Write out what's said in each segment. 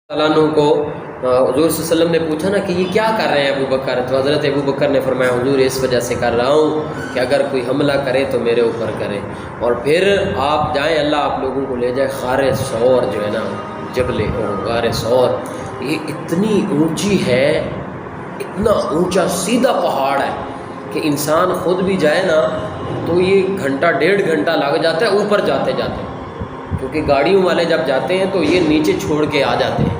اللہ عنہ کو حضور صلی اللہ علیہ وسلم نے پوچھا نا کہ یہ کیا کر رہے ہیں ابو بکر، تو حضرت ابو بکر نے فرمایا حضور اس وجہ سے کر رہا ہوں کہ اگر کوئی حملہ کرے تو میرے اوپر کرے، اور پھر آپ جائیں اللہ آپ لوگوں کو لے جائے غار ثور جو ہے نا، جبل غار ثور، یہ اتنی اونچی ہے، اتنا اونچا سیدھا پہاڑ ہے کہ انسان خود بھی جائے نا تو یہ گھنٹہ ڈیڑھ گھنٹہ لگ جاتا ہے اوپر جاتے جاتے، کیونکہ گاڑیوں والے جب جاتے ہیں تو یہ نیچے چھوڑ کے آ جاتے ہیں،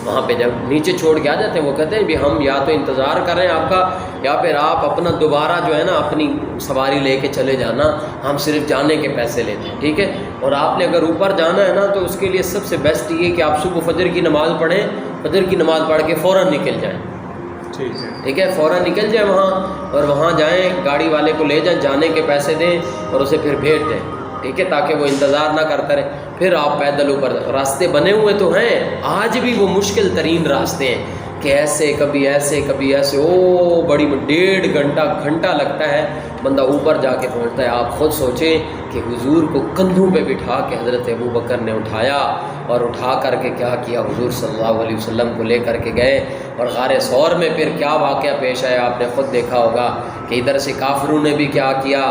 وہاں پہ جب نیچے چھوڑ کے آ جاتے ہیں وہ کہتے ہیں بھی ہم یا تو انتظار کر رہے ہیں آپ کا، یا پھر آپ اپنا دوبارہ جو ہے نا اپنی سواری لے کے چلے جانا، ہم صرف جانے کے پیسے لیتے ہیں، ٹھیک ہے۔ اور آپ نے اگر اوپر جانا ہے نا تو اس کے لیے سب سے بیسٹ یہ کہ آپ صبح فجر کی نماز پڑھیں، فجر کی نماز پڑھ کے فوراً نکل جائیں، ٹھیک ہے، فوراً نکل جائیں وہاں، اور وہاں جائیں گاڑی والے کو لے جائیں، جانے کے پیسے دیں اور اسے پھر بھیج دیں، ٹھیک ہے، تاکہ وہ انتظار نہ کرتا رہے، پھر آپ پیدل اوپر۔ راستے بنے ہوئے تو ہیں، آج بھی وہ مشکل ترین راستے ہیں کہ ایسے کبھی ایسے کبھی ایسے، او بڑی ڈیڑھ گھنٹہ لگتا ہے بندہ اوپر جا کے پہنچتا ہے۔ آپ خود سوچیں کہ حضور کو کندھوں پہ بٹھا کے حضرت ابو بکر نے اٹھایا، اور اٹھا کر کے کیا کیا، حضور صلی اللہ علیہ وسلم کو لے کر کے گئے، اور غار ثور میں پھر کیا واقعہ پیش آیا آپ نے خود دیکھا ہوگا کہ ادھر سے کافروں نے بھی کیا کیا،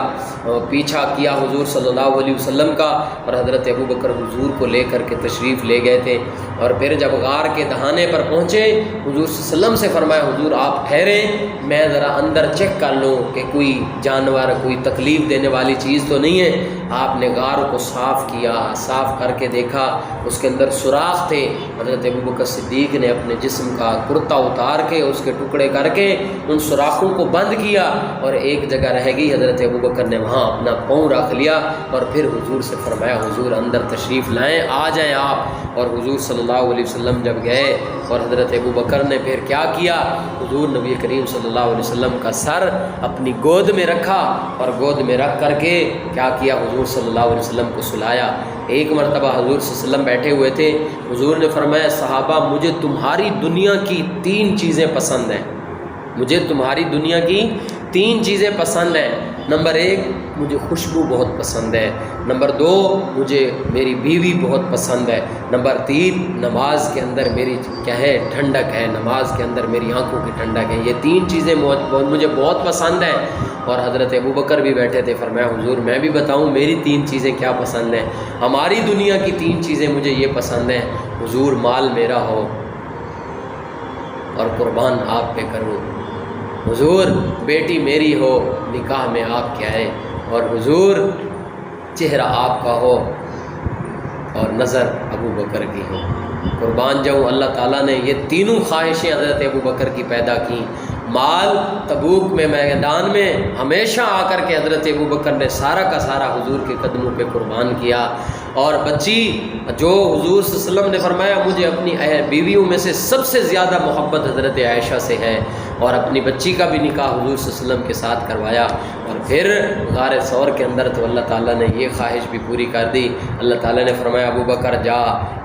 پیچھا کیا حضور صلی اللہ علیہ وسلم کا، اور حضرت ابو بکر حضور کو لے کر کے تشریف لے گئے تھے، اور پھر جب غار کے دہانے پر پہنچے حضور صلی اللہ علیہ وسلم سے فرمایا حضور آپ ٹھہریں، میں ذرا اندر چیک کر لوں کہ کوئی جانور کوئی تکلیف دینے والی چیز تو نہیں ہے۔ آپ نے غار کو صاف کیا، صاف کر کے دیکھا اس کے اندر سوراخ تھے، حضرت ابو بکر صدیق نے اپنے جسم کا کرتا اتار کے اس کے ٹکڑے کر کے ان سوراخوں کو بند کیا، اور ایک جگہ رہ گئی، حضرت ابو بکر نے وہاں اپنا پاؤں رکھ لیا، اور پھر حضور سے فرمایا حضور اندر تشریف لائیں، آ جائیں آپ۔ اور حضور صلی اللہ علیہ وسلم جب گئے اور حضرت ابو بکر نے پھر کیا کیا، حضور نبی کریم صلی اللہ علیہ وسلم کا سر اپنی گود میں رکھا، اور گود میں رکھ کر کے کیا کیا، حضور صلی اللہ علیہ وسلم کو سلایا۔ ایک مرتبہ حضور صلی اللہ علیہ وسلم بیٹھے ہوئے تھے، حضور نے فرمایا صحابہ مجھے تمہاری دنیا کی 3 چیزیں پسند ہیں، مجھے تمہاری دنیا کی 3 چیزیں پسند ہیں۔ نمبر 1 مجھے خوشبو بہت پسند ہے، نمبر 2 مجھے میری بیوی بہت پسند ہے، نمبر 3 نماز کے اندر میری کیا ہے ٹھنڈک ہے، نماز کے اندر میری آنکھوں کی ٹھنڈک ہے، یہ 3 چیزیں مجھے بہت پسند ہیں۔ اور حضرت ابو بکر بھی بیٹھے تھے، فرمایا حضور میں بھی بتاؤں میری 3 چیزیں کیا پسند ہیں؟ ہماری دنیا کی 3 چیزیں مجھے یہ پسند ہیں، حضور مال میرا ہو اور قربان آپ پہ کروں، حضور بیٹی میری ہو نکاح میں آپ کے آئے، اور حضور چہرہ آپ کا ہو اور نظر ابو بکر کی ہو، قربان جاؤں۔ اللہ تعالیٰ نے یہ تینوں خواہشیں حضرت ابو بکر کی پیدا کی۔ مال تبوک میں میدان میں ہمیشہ آ کر کے حضرت ابو بکر نے سارا کا سارا حضور کے قدموں پہ قربان کیا، اور بچی جو حضور صلی اللہ علیہ وسلم نے فرمایا مجھے اپنی بیویوں میں سے سب سے زیادہ محبت حضرت عائشہ سے ہے، اور اپنی بچی کا بھی نکاح حضور صلی اللہ علیہ وسلم کے ساتھ کروایا، اور پھر غار ثور کے اندر تو اللہ تعالیٰ نے یہ خواہش بھی پوری کر دی۔ اللہ تعالیٰ نے فرمایا ابو بکر جا،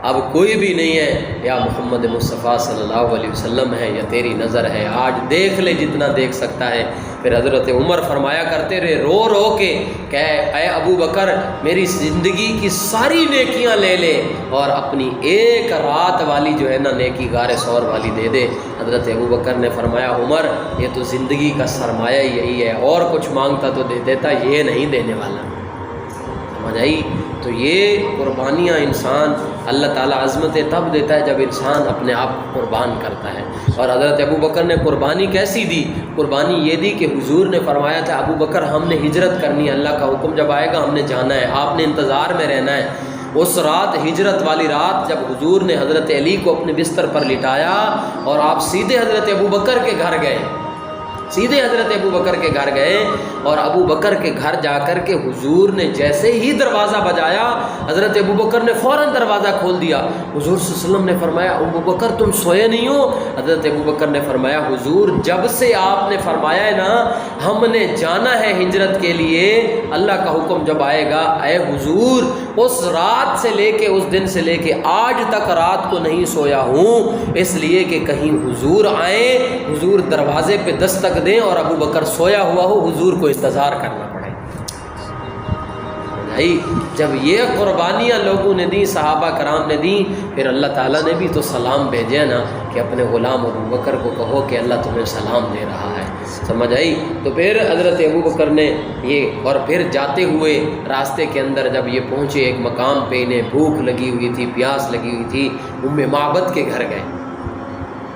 اب کوئی بھی نہیں ہے، یا محمد مصطفیٰ صلی اللہ علیہ وسلم ہے یا تیری نظر ہے، آج دیکھ لے جتنا دیکھ سکتا ہے۔ پھر حضرت عمر فرمایا کرتے رہے رو رو کے کہ اے ابو بکر میری زندگی کی ساری نیکیاں لے لے، اور اپنی ایک رات والی جو ہے نا نیکی غار ثور والی دے دے۔ حضرت ابو بکر نے فرمایا عمر یہ تو زندگی کا سرمایہ یہی ہے، اور کچھ مانگتا تو دے دیتا، یہ نہیں دینے والا، سمجھ آئی؟ تو یہ قربانیاں انسان اللہ تعالیٰ عظمتیں تب دیتا ہے جب انسان اپنے آپ کو قربان کرتا ہے۔ اور حضرت ابو بکر نے قربانی کیسی دی؟ قربانی یہ دی کہ حضور نے فرمایا تھا ابو بکر ہم نے ہجرت کرنی ہے، اللہ کا حکم جب آئے گا ہم نے جانا ہے، آپ نے انتظار میں رہنا ہے۔ اس رات ہجرت والی رات جب حضور نے حضرت علی کو اپنے بستر پر لٹایا، اور آپ سیدھے حضرت ابو بکر کے گھر گئے، سیدھے حضرت ابو بکر کے گھر گئے، اور ابو بکر کے گھر جا کر کے حضور نے جیسے ہی دروازہ بجایا حضرت ابو بکر نے فوراً دروازہ کھول دیا۔ حضور صلی اللہ علیہ وسلم نے فرمایا ابو بکر تم سوئے نہیں ہو؟ حضرت ابو بکر نے فرمایا حضور جب سے آپ نے فرمایا ہے نا ہم نے جانا ہے ہجرت کے لیے، اللہ کا حکم جب آئے گا، اے حضور اس رات سے لے کے اس دن سے لے کے آج تک رات کو نہیں سویا ہوں، اس لیے کہ کہیں حضور آئیں، حضور دروازے پہ دستک دیں اور ابو بکر سویا ہوا ہو، حضور کو انتظار کرنا پڑے۔ بھائی جب یہ قربانیاں لوگوں نے دیں، صحابہ کرام نے دیں، پھر اللہ تعالیٰ نے بھی تو سلام بھیجے نا کہ اپنے غلام ابو بکر کو کہو کہ اللہ تمہیں سلام دے رہا ہے، سمجھ آئی؟ تو پھر حضرت ابو بکر نے یہ، اور پھر جاتے ہوئے راستے کے اندر جب یہ پہنچے ایک مقام پہ، انہیں بھوک لگی ہوئی تھی، پیاس لگی ہوئی تھی، ام معبد کے گھر گئے۔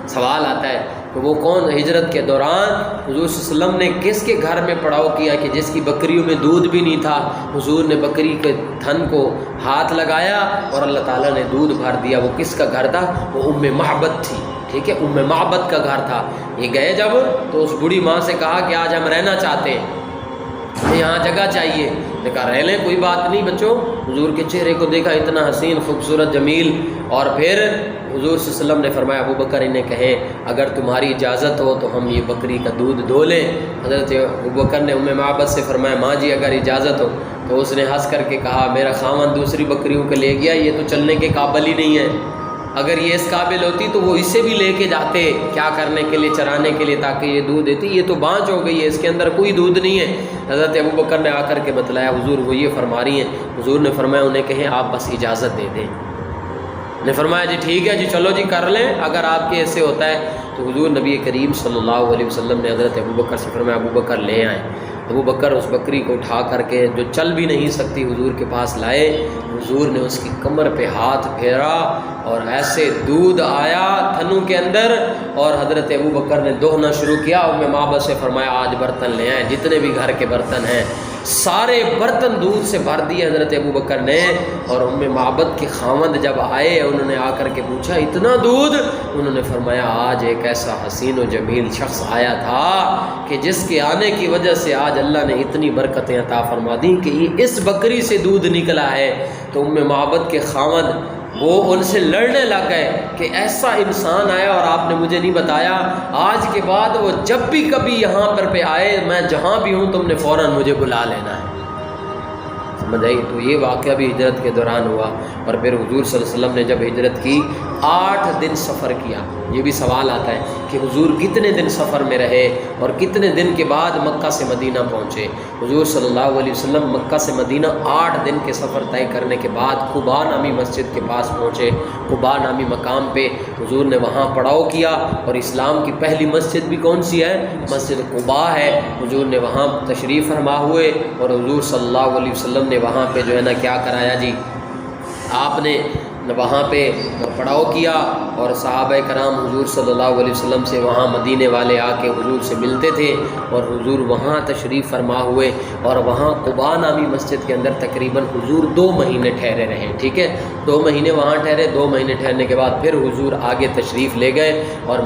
سوال آتا ہے کہ وہ کون ہجرت کے دوران حضور صلی اللہ علیہ وسلم نے کس کے گھر میں پڑاؤ کیا کہ جس کی بکریوں میں دودھ بھی نہیں تھا، حضور نے بکری کے تھن کو ہاتھ لگایا اور اللہ تعالیٰ نے دودھ بھر دیا۔ وہ کس کا گھر تھا؟ وہ ام معبد تھی، ٹھیک ہے، ام معبد کا گھر تھا۔ یہ گئے جب تو اس بوڑھی ماں سے کہا کہ آج ہم رہنا چاہتے ہیں، ہمیں یہاں جگہ چاہیے۔ نے کہا رہ لیں، کوئی بات نہیں بچوں۔ حضور کے چہرے کو دیکھا، اتنا حسین خوبصورت جمیل، اور پھر حضور صلی اللہ علیہ وسلم نے فرمایا ابو بکر انہیں کہیں اگر تمہاری اجازت ہو تو ہم یہ بکری کا دودھ دھو لیں۔ حضرت ابو بکر نے ام معبد سے فرمایا ماں جی اگر اجازت ہو، تو اس نے ہنس کر کے کہا میرا خاوند دوسری بکریوں کو لے گیا، یہ تو چلنے کے قابل ہی نہیں ہے، اگر یہ اس قابل ہوتی تو وہ اسے بھی لے کے جاتے، کیا کرنے کے لیے؟ چرانے کے لیے، تاکہ یہ دودھ دیتی۔ یہ تو بانج ہو گئی ہے، اس کے اندر کوئی دودھ نہیں ہے۔ حضرت ابو بکر نے آ کر کے بتلایا حضور وہ یہ فرما رہی ہیں۔ حضور نے فرمایا انہیں کہیں آپ بس اجازت دے دیں۔ نے فرمایا جی ٹھیک ہے جی، چلو جی کر لیں، اگر آپ کے ایسے ہوتا ہے۔ تو حضور نبی کریم صلی اللہ علیہ وسلم نے حضرت ابو بکر سے فرمایا ابو بکر لے آئیں۔ ابو بکر اس بکری کو اٹھا کر کے جو چل بھی نہیں سکتی حضور کے پاس لائے۔ حضور نے اس کی کمر پہ ہاتھ پھیرا اور ایسے دودھ آیا تھنوں کے اندر، اور حضرت ابو بکر نے دوہنا شروع کیا۔ ام معبد سے فرمایا آج برتن لے آئیں، جتنے بھی گھر کے برتن ہیں سارے برتن دودھ سے بھر دیے حضرت ابو بکر نے۔ اور ام معبد کے خاوند جب آئے انہوں نے آ کر کے پوچھا اتنا دودھ؟ انہوں نے فرمایا آج ایک ایسا حسین و جمیل شخص آیا تھا کہ جس کے آنے کی وجہ سے آج اللہ نے اتنی برکتیں عطا فرما دیں کہ یہ اس بکری سے دودھ نکلا ہے۔ تو ام معبد کے خاوند وہ ان سے لڑنے لگ گئے کہ ایسا انسان آیا اور آپ نے مجھے نہیں بتایا، آج کے بعد وہ جب بھی کبھی یہاں پر پہ آئے میں جہاں بھی ہوں تم نے فوراً مجھے بلا لینا ہے، سمجھ آئی؟ تو یہ واقعہ بھی ہجرت کے دوران ہوا۔ اور پھر حضور صلی اللہ علیہ وسلم نے جب ہجرت کی 8 دن سفر کیا۔ یہ بھی سوال آتا ہے کہ حضور کتنے دن سفر میں رہے اور کتنے دن کے بعد مکہ سے مدینہ پہنچے۔ حضور صلی اللہ علیہ وسلم مکہ سے مدینہ 8 دن کے سفر طے کرنے کے بعد قباء نامی مسجد کے پاس پہنچے۔ قباء نامی مقام پہ حضور نے وہاں پڑاؤ کیا، اور اسلام کی پہلی مسجد بھی کون سی ہے؟ مسجد قباء ہے۔ حضور نے وہاں تشریف فرما ہوئے، اور حضور صلی اللہ علیہ وسلم نے وہاں پہ جو ہے نا کیا کرایا جی، آپ نے وہاں پہ پڑاؤ کیا، اور صحابہ کرام حضور صلی اللہ علیہ وسلم سے وہاں مدینے والے آ کے حضور سے ملتے تھے، اور حضور وہاں تشریف فرما ہوئے، اور وہاں قباء نامی مسجد کے اندر تقریباً حضور 2 مہینے ٹھہرے رہے، ٹھیک ہے، 2 مہینے وہاں ٹھہرے۔ 2 مہینے ٹھہرنے کے بعد پھر حضور آگے تشریف لے گئے، اور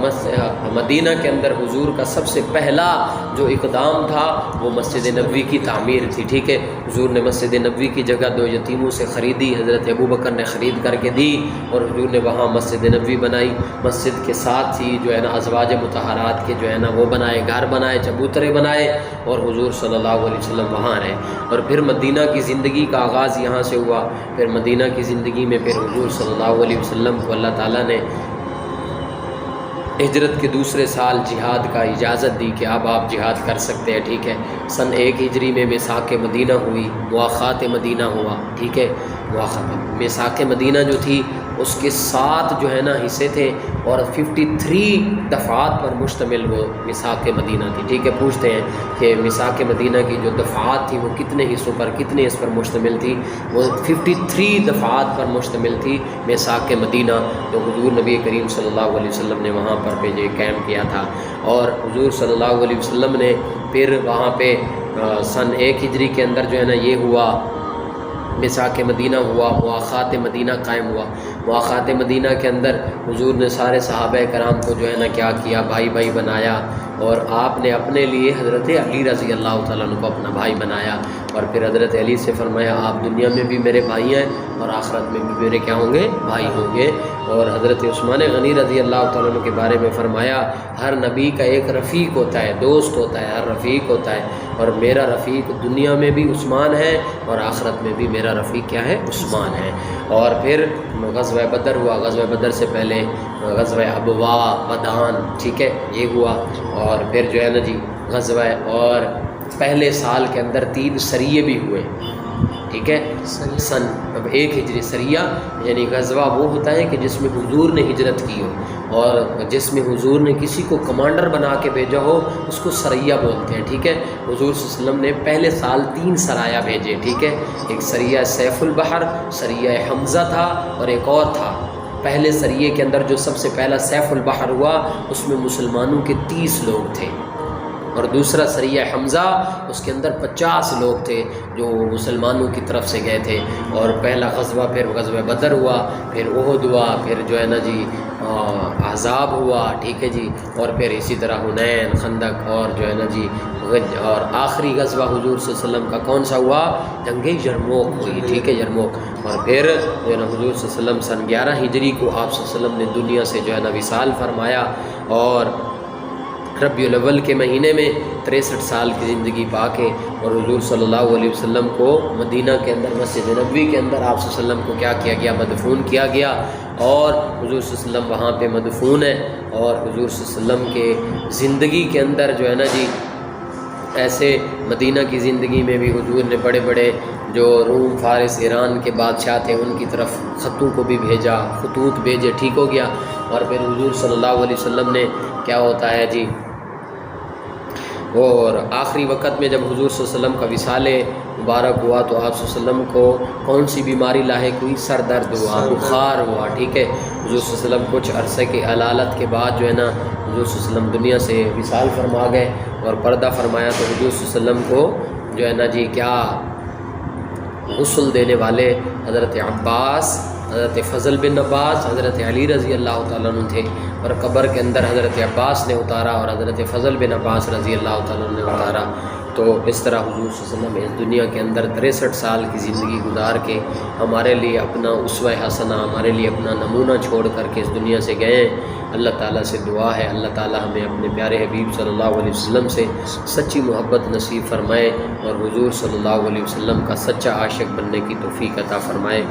مدینہ کے اندر حضور کا سب سے پہلا جو اقدام تھا وہ مسجد نبوی کی تعمیر تھی، ٹھیک ہے۔ حضور نے مسجد نبوی کی جگہ 2 یتیموں سے خریدی، حضرت ابو بکر نے خرید کر کے دی، اور حضور نے وہاں مسجد نبوی بنائی۔ مسجد کے ساتھ ہی جو ہے نا ازواج مطہرات کے جو ہے نا وہ بنائے، گھر بنائے، چبوترے بنائے، اور حضور صلی اللہ علیہ وسلم وہاں رہے۔ اور پھر مدینہ کی زندگی کا آغاز یہاں سے ہوا۔ پھر مدینہ کی زندگی میں پھر حضور صلی اللہ علیہ وسلم کو اللہ تعالیٰ نے ہجرت کے دوسرے سال جہاد کا اجازت دی کہ اب آپ جہاد کر سکتے ہیں، ٹھیک ہے۔ سن 1 ہجری میں میثاق مدینہ ہوئی، مواخات مدینہ ہوا، ٹھیک ہے۔ میثاق مدینہ جو تھی اس کے 7 جو ہے نا حصے تھے، اور 53 دفعات پر مشتمل وہ میثاق مدینہ تھی، ٹھیک ہے۔ پوچھتے ہیں کہ میثاق مدینہ کی جو دفعات تھی وہ کتنے حصوں پر، کتنے اس پر مشتمل تھی؟ وہ 53 دفعات پر مشتمل تھی میثاق مدینہ، جو حضور نبی کریم صلی اللہ علیہ وسلم نے وہاں پر پہ قائم کیا تھا۔ اور حضور صلی اللہ علیہ وسلم نے پھر وہاں پہ سن 1 ہجری کے اندر جو ہے نا یہ ہوا، میثاق مدینہ ہوا، مواخات مدینہ قائم ہوا۔ مواخات مدینہ کے اندر حضور نے سارے صحابہ کرام کو جو ہے نا کیا کیا، بھائی بھائی بنایا، اور آپ نے اپنے لیے حضرت علی رضی اللہ تعالیٰ عنہ کو اپنا بھائی بنایا، اور پھر حضرت علی سے فرمایا آپ دنیا میں بھی میرے بھائی ہیں اور آخرت میں بھی میرے کیا ہوں گے؟ بھائی ہوں گے۔ اور حضرت عثمان غنی رضی اللہ تعالیٰ عنہ کے بارے میں فرمایا ہر نبی کا ایک رفیق ہوتا ہے، دوست ہوتا ہے، ہر رفیق ہوتا ہے، اور میرا رفیق دنیا میں بھی عثمان ہے اور آخرت میں بھی میرا رفیق کیا ہے؟ عثمان ہے۔ اور پھر غزوہ بدر ہوا، غزوہ بدر سے پہلے غزوہ ابوا، ودان، ٹھیک ہے، یہ ہوا۔ اور پھر جو ہے نا جی غزوہ، اور پہلے سال کے اندر 3 سریے بھی ہوئے، ٹھیک ہے سن. اب ایک ہجری سریہ یعنی غزوہ وہ ہوتا ہے کہ جس میں حضور نے ہجرت کی ہو اور جس میں حضور نے کسی کو کمانڈر بنا کے بھیجا ہو اس کو سریہ بولتے ہیں. ٹھیک ہے حضور صلی اللہ علیہ وسلم نے پہلے سال 3 سرایہ بھیجے. ٹھیک ہے ایک سریہ سیف البحر، سریہ حمزہ تھا اور ایک اور تھا. پہلے سریے کے اندر جو سب سے پہلا سیف البحر ہوا اس میں مسلمانوں کے 30 لوگ تھے، اور دوسرا سریہ حمزہ اس کے اندر 50 لوگ تھے جو مسلمانوں کی طرف سے گئے تھے. اور پہلا غزوہ پھر غزوہ بدر ہوا، پھر احد ہوا، پھر جو ہے نا جی احزاب ہوا. ٹھیک ہے جی اور پھر اسی طرح حنین، خندق اور جو ہے نا جی اور آخری غزوہ حضور صلی اللہ علیہ وسلم کا کون سا ہوا؟ جنگ یرموک ہوئی. ٹھیک ہے یرموک. اور پھر جو ہے نا حضور صلی اللہ علیہ وسلم سن 11 ہجری کو آپ صلی اللہ علیہ وسلم نے دنیا سے جو ہے نا وصال فرمایا، اور ربیع الاول کے مہینے میں 63 سال کی زندگی پا کے اور حضور صلی اللہ علیہ وسلم کو مدینہ کے اندر مسجد نبوی کے اندر آپ صلی اللہ علیہ وسلم کو کیا کیا گیا؟ مدفون کیا گیا. اور حضور صلی اللہ علیہ وسلم وہاں پہ مدفون ہے. اور حضور صلی اللہ علیہ وسلم کے زندگی کے اندر جو ہے نا جی ایسے مدینہ کی زندگی میں بھی حضور نے بڑے بڑے جو روم، فارس، ایران کے بادشاہ تھے ان کی طرف خطوں کو بھی بھیجا، خطوط بھیجے. ٹھیک ہو گیا. اور پھر حضور صلی اللہ علیہ وسلم نے کیا ہوتا ہے جی، اور آخری وقت میں جب حضور صلی اللہ علیہ وسلم کا وصال مبارک ہوا تو آپ صلی اللہ علیہ وسلم کو کون سی بیماری لاحق ہوئی؟ سر درد ہوا، بخار ہوا. ٹھیک ہے حضور صلی اللہ علیہ وسلم کچھ عرصے کے علالت کے بعد جو ہے نا حضور صلی اللہ علیہ وسلم دنیا سے وصال فرما گئے اور پردہ فرمایا. تو حضور صلی اللہ علیہ وسلم کو جو ہے نا جی کیا غسل دینے والے حضرت عباس، حضرت فضل بن عباس، حضرت علی رضی اللہ تعالیٰ عنہ تھے، اور قبر کے اندر حضرت عباس نے اتارا اور حضرت فضل بن عباس رضی اللہ تعالیٰ عنہ نے اتارا. تو اس طرح حضور صلی اللہ علیہ وسلم اس دنیا کے اندر 63 سال کی زندگی گزار کے ہمارے لیے اپنا اسوہ حسنہ، ہمارے لیے اپنا نمونہ چھوڑ کر کے اس دنیا سے گئے. اللہ تعالیٰ سے دعا ہے اللہ تعالیٰ ہمیں اپنے پیارے حبیب صلی اللہ علیہ وسلم سے سچی محبت نصیب فرمائے اور حضور صلی اللہ علیہ وسلم کا سچا عاشق بننے کی توفیق عطا فرمائے.